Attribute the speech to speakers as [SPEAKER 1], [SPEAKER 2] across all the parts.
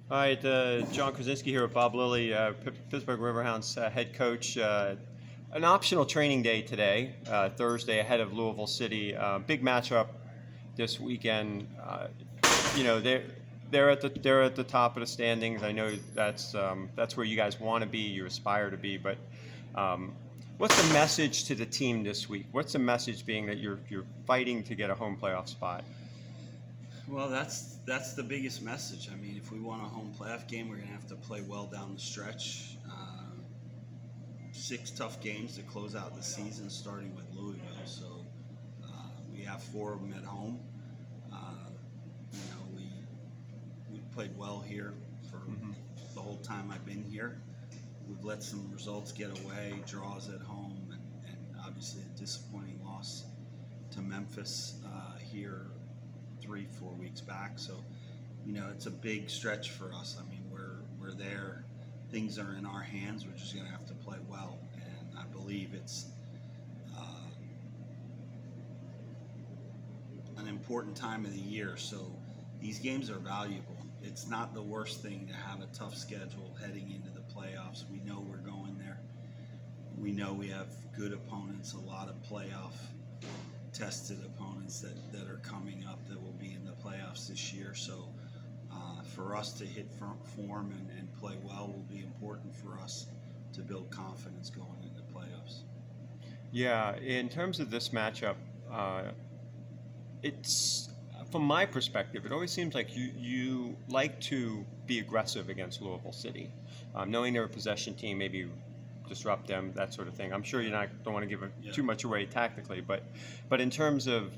[SPEAKER 1] All right, John Krasinski here with Bob Lilley, Pittsburgh Riverhounds head coach. An optional training day today, Thursday, ahead of Louisville City. Big matchup this weekend. They're at the top of the standings. I know that's where you guys want to be, you aspire to be. But what's the message to the team this week? What's the message being that you're fighting to get a home playoff spot?
[SPEAKER 2] Well, that's the biggest message. I mean, if we want a home playoff game, we're going to have to play well down the stretch. 6 tough games to close out the season, starting with Louisville. So we have 4 of them at home. We played well here for the whole time I've been here. We've let some results get away, draws at home, and obviously a disappointing loss to Memphis here 3-4 weeks back. So, it's a big stretch for us. I mean, we're there. Things are in our hands. We're just going to have to play well, and I believe it's an important time of the year. So these games are valuable. It's not the worst thing to have a tough schedule heading into the playoffs. We know we're going there. We know we have good opponents, a lot of playoff tested opponents that are coming up that will be in the playoffs this year. So for us to hit form and play well will be important for us to build confidence going into the playoffs.
[SPEAKER 1] Yeah, in terms of this matchup, it's from my perspective, it always seems like you like to be aggressive against Louisville City, knowing they're a possession team, maybe disrupt them, that sort of thing. I'm sure don't want to give too much away tactically, but in terms of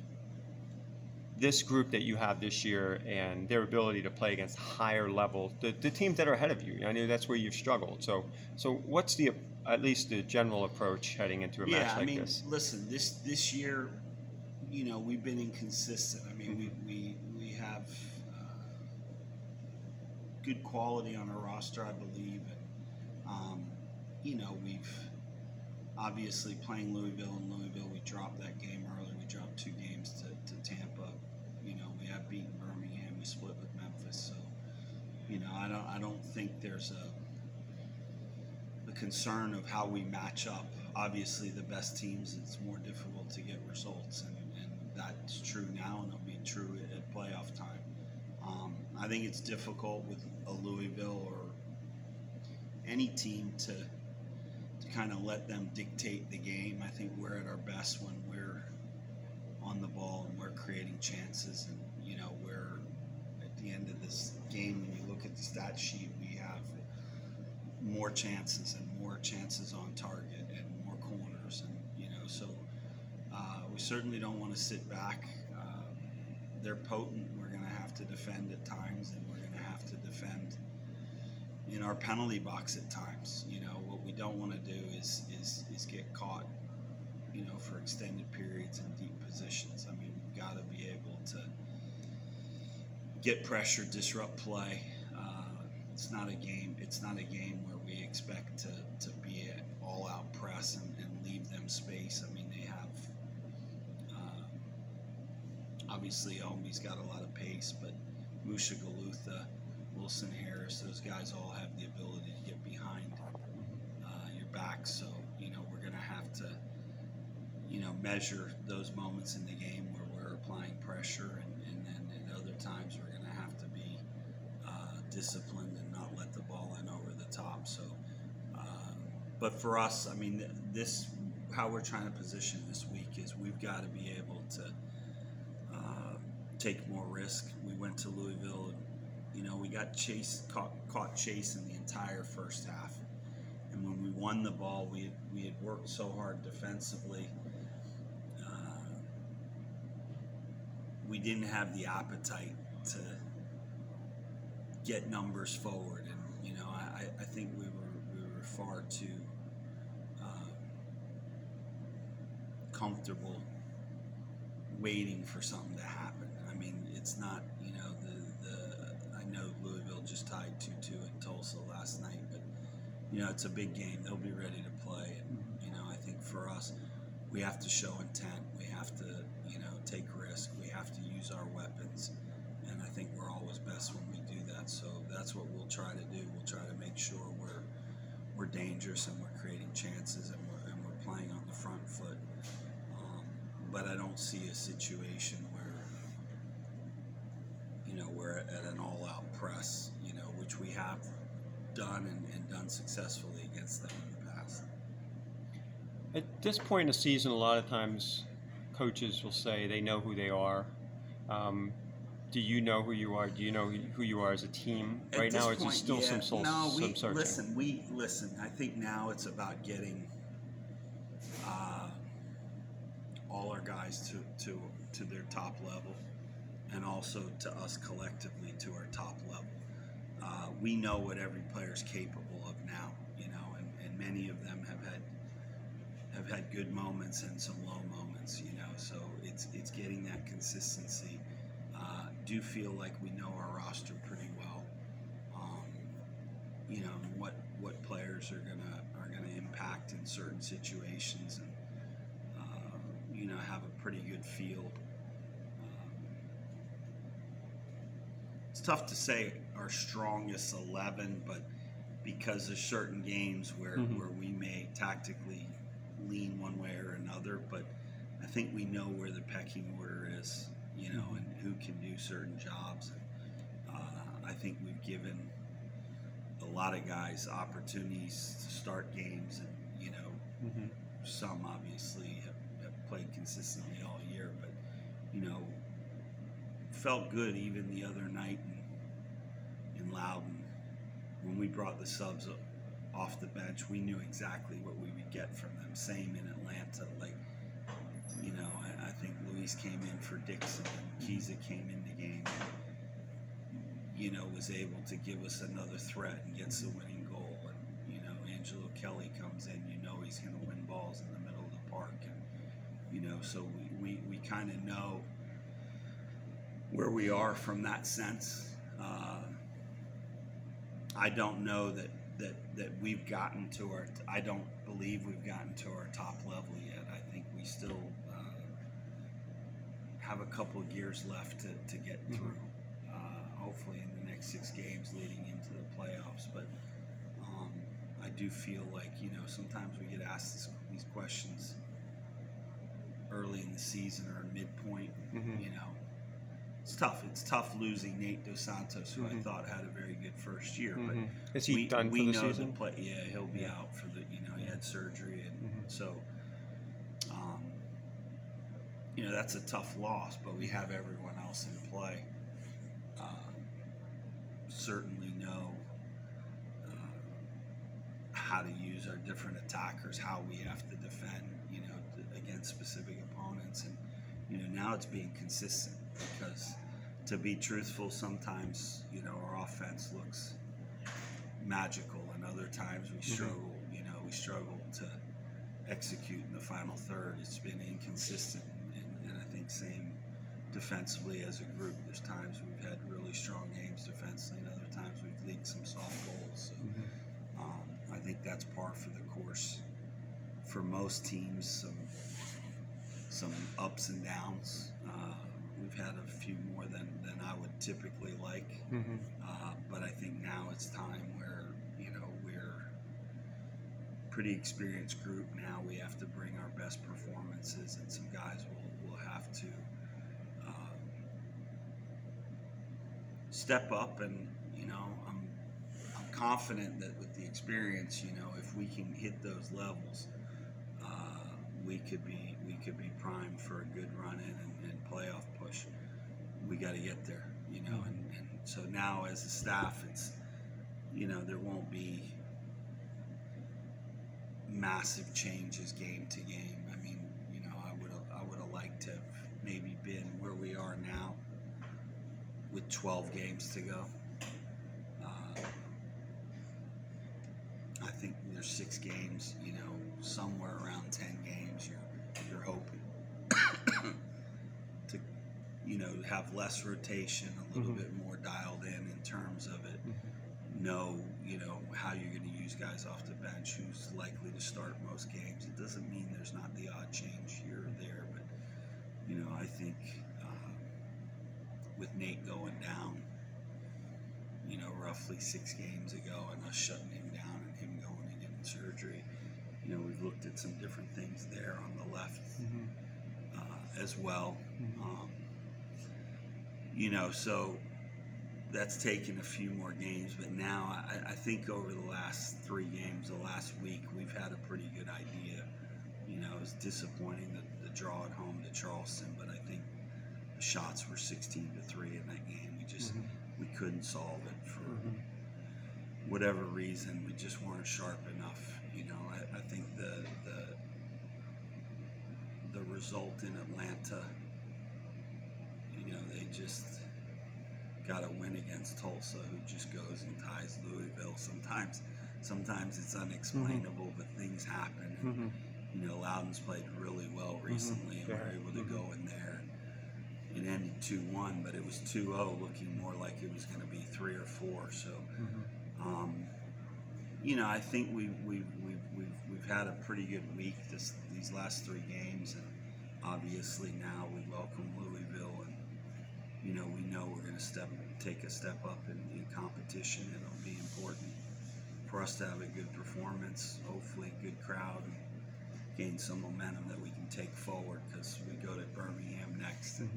[SPEAKER 1] this group that you have this year and their ability to play against higher level, the teams that are ahead of you, I know that's where you've struggled. So what's at least the general approach heading into a match like this?
[SPEAKER 2] Listen, this year, we've been inconsistent. I mean, we have good quality on our roster, I believe, and we've obviously playing Louisville. We dropped that game early. We dropped 2 games to Tampa. We have beaten Birmingham. We split with Memphis. So, I don't think there's a concern of how we match up. Obviously, the best teams, it's more difficult to get results, and that's true now, and it'll be true at playoff time. I think it's difficult with a Louisville or any team to kind of let them dictate the game. I think we're at our best when we're on the ball and we're creating chances, and we're at the end of this game, when you look at the stat sheet, we have more chances on target and more corners, and so we certainly don't want to sit back. They're potent. We're going to have to defend at times, and we're going to have to defend in our penalty box at times. What we don't want to do is get caught, for extended periods in deep positions. I mean, we've got to be able to get pressure, disrupt play. It's not a game where we expect to be an all-out press and leave them space. I mean, they have obviously Omi's got a lot of pace, but Musha Galutha, Wilson Harris, those guys all have the ability to get behind your back. So, we're going to have to, measure those moments in the game where we're applying pressure, and then at other times we're going to have to be disciplined and not let the ball in over the top. So, but for us, I mean, how we're trying to position this week is we've got to be able to take more risk. We went to Louisville, and we got caught chasing the entire first half. And when we won the ball, we had worked so hard defensively. We didn't have the appetite to get numbers forward, and I think we were far too comfortable waiting for something to happen. I mean, it's not, I know Louisville just tied 2-2 in Tulsa last night, but it's a big game. They'll be ready to play, and I think for us, we have to show intent. We have to take risk. We have to use our weapons, and I think we're always best when we do that. So that's that's what we'll try to do. We'll try to make sure we're dangerous and we're creating chances and we're playing on the front foot. But I don't see a situation where, we're at an all-out press, which we have done and done successfully against them in the past.
[SPEAKER 1] At this point in the season, a lot of times coaches will say they know who they are. Do you know who you are? Do you know who you are as a team right now? Or is it still some searching?
[SPEAKER 2] Listen. I think now it's about getting all our guys to their top level, and also to us collectively to our top level. We know what every player's capable of now, and many of them have had good moments and some low moments, So it's getting that consistency. Do feel like we know our roster pretty well. What players are gonna impact in certain situations, and have a pretty good feel. It's tough to say our strongest 11, but because there's certain games where we may tactically lean one way or another, but I think we know where the pecking order is, and who can do certain jobs. I think we've given a lot of guys opportunities to start games, and some obviously have played consistently all year, but felt good even the other night in Loudon when we brought the subs off the bench. We knew exactly what we would get from them. Same in Atlanta. I think Luis came in for Dixon, and Kiza came in the game, and was able to give us another threat and gets the winning goal. And Angelo Kelly comes in, he's going to win balls in the middle of the park, and so we kind of know where we are from that sense. I don't know that we've gotten to our. I don't believe we've gotten to our top level yet. I think we still have a couple of years left to get through. Hopefully in the next 6 games leading into the playoffs. But I do feel like sometimes we get asked these questions early in the season or midpoint. It's tough. It's tough losing Nate Dos Santos, who I thought had a very good first year. But
[SPEAKER 1] is he done for the season?
[SPEAKER 2] He'll be out for the. He had surgery, and so that's a tough loss. But we have everyone else in play. Certainly know how to use our different attackers, how we have to defend, against specific opponents, and now it's being consistent. Because, to be truthful, sometimes our offense looks magical, and other times we struggle. We struggle to execute in the final third. It's been inconsistent, and I think same defensively as a group. There's times we've had really strong games defensively, and other times we've leaked some soft goals. So, I think that's par for the course for most teams. Some ups and downs. We've had a few more than I would typically like, but I think now it's time where we're a pretty experienced group. Now we have to bring our best performances, and some guys will have to step up. And I'm confident that with the experience, if we can hit those levels, we could be primed for a good run in and playoff push. We got to get there, and so now as a staff, it's there won't be massive changes game to game. I mean, I would have liked to have maybe been where we are now with 12 games to go. I think there's 6 games, somewhere around 10 games. You're hoping to have less rotation, a little bit more dialed in terms of it. Know how you're going to use guys off the bench, who's likely to start most games. It doesn't mean there's not the odd change here or there, but I think with Nate going down, roughly 6 games ago, and us shutting him down and him going and getting surgery. We've looked at some different things there on the left as well. So that's taken a few more games, but now I think over the last 3 games, the last week, we've had a pretty good idea. It was disappointing the draw at home to Charleston, but I think the shots were 16-3 in that game. We couldn't solve it for whatever reason. We just weren't sharp enough. I think the result in Atlanta, they just got a win against Tulsa, who just goes and ties Louisville. Sometimes it's unexplainable, but things happen. Loudon's played really well recently, and we're able to go in there. It ended 2-1, but it was 2-0, looking more like it was going to be 3 or 4. So, I think we've had a pretty good week these last 3 games, and obviously now we welcome Louisville, and we know we're going to take a step up in competition, and it'll be important for us to have a good performance, hopefully a good crowd, and gain some momentum that we can take forward, because we go to Birmingham next, and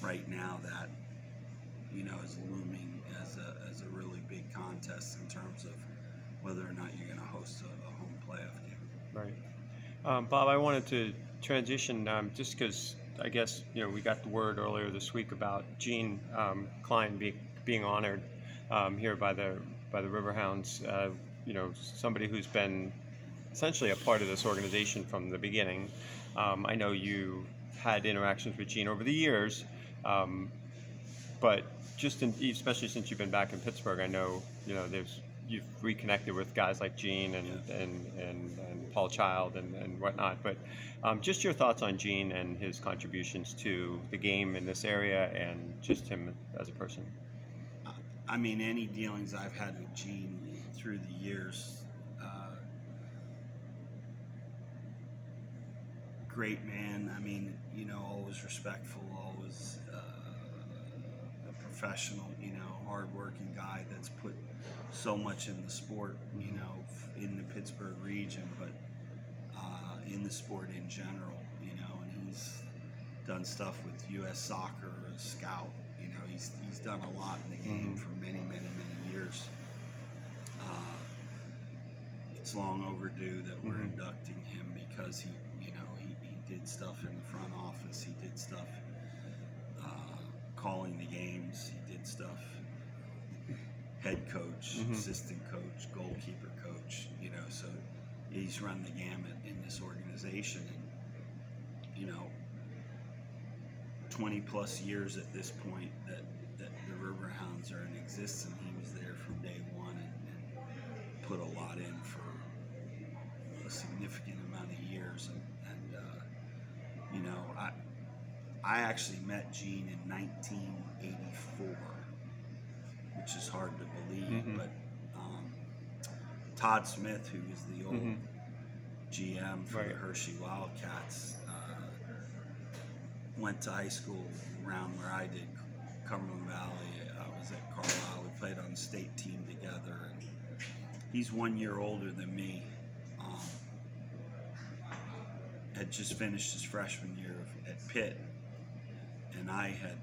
[SPEAKER 2] right now that is looming as a really big contest in terms of whether or not you're going to host a home playoff game.
[SPEAKER 1] Right. Bob, I wanted to transition just because I guess we got the word earlier this week about Gene Klein being honored here by the Riverhounds. Somebody who's been essentially a part of this organization from the beginning. I know you had interactions with Gene over the years, but especially since you've been back in Pittsburgh, I know you've reconnected with guys like Gene and Paul Child and whatnot. But just your thoughts on Gene and his contributions to the game in this area, and just him as a person.
[SPEAKER 2] Any dealings I've had with Gene through the years, great man. Always respectful, always a professional, hardworking guy that's put so much in the sport, in the Pittsburgh region, but in the sport in general, and he's done stuff with U.S. Soccer as scout. He's done a lot in the game for many, many, many years. It's long overdue that we're inducting him, because he did stuff in the front office. He did stuff calling the games. He did stuff head coach, assistant coach, goalkeeper coach. So he's run the gamut in this organization, and 20 plus years at this point that the Riverhounds are in existence. He was there from day one and put a lot in for a significant amount of years, and I actually met Gene in 1984, which is hard to believe, but Todd Smith, who was the old GM for the Hershey Wildcats, went to high school around where I did, Cumberland Valley. I was at Carlisle. We played on the state team together, and he's 1 year older than me. Had just finished his freshman year at Pitt, and I had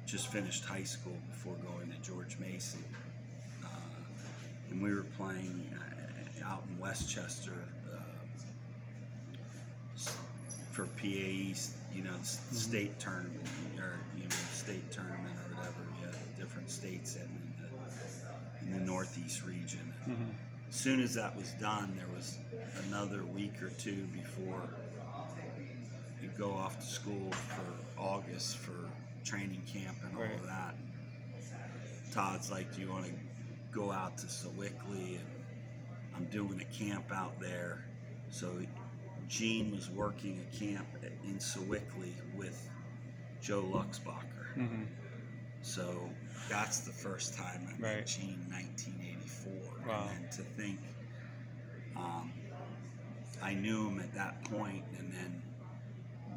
[SPEAKER 2] just finished high school before going to George Mason, and we were playing out in Westchester for PAE, state tournament, or state tournament or whatever. We had different states in the Northeast region. As soon as that was done, there was another week or two before you go off to school for August for training camp and all of that. Todd's like, "Do you want to go out to Sewickley?" And I'm doing a camp out there. So Gene was working a camp in Sewickley with Joe Luxbacher. So that's the first time I met Gene, 1984.
[SPEAKER 1] Wow.
[SPEAKER 2] And then to think, I knew him at that point, and then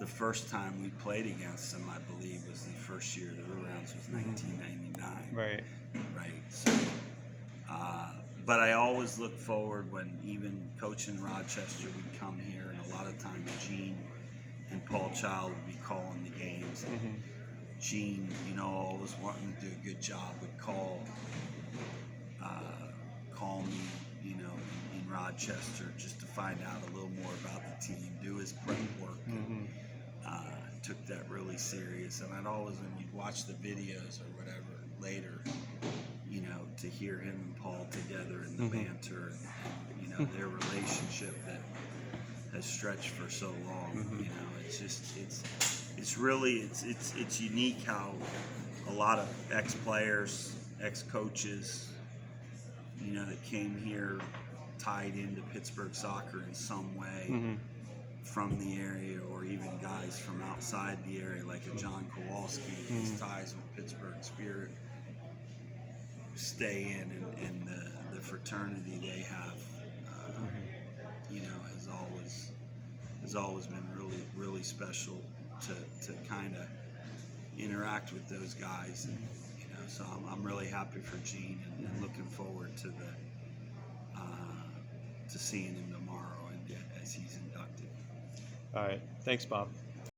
[SPEAKER 2] the first time we played against them, I believe, was the first year of the Riverhounds was 1999.
[SPEAKER 1] Right.
[SPEAKER 2] Right. So, but I always look forward when even coaching Rochester would come here, and a lot of times Gene and Paul Child would be calling the games. And Gene, you know, always wanting to do a good job, would call me, you know, in Rochester just to find out a little more about the team, do his prep work. And, took that really serious, and I'd always, when you'd watch the videos or whatever later, you know, to hear him and Paul together and the banter and, you know, their relationship that has stretched for so long. You know, it's just it's really it's unique how a lot of ex-players, ex-coaches, you know, that came here tied into Pittsburgh soccer in some way. From the area, or even guys from outside the area, like a John Kowalski, his ties with Pittsburgh Spirit stay in, and the fraternity they have, you know, has always been really special to kind of interact with those guys, and you know, so I'm really happy for Gene, and looking forward to seeing him tomorrow, and as he's inducted.
[SPEAKER 1] All right. Thanks, Bob.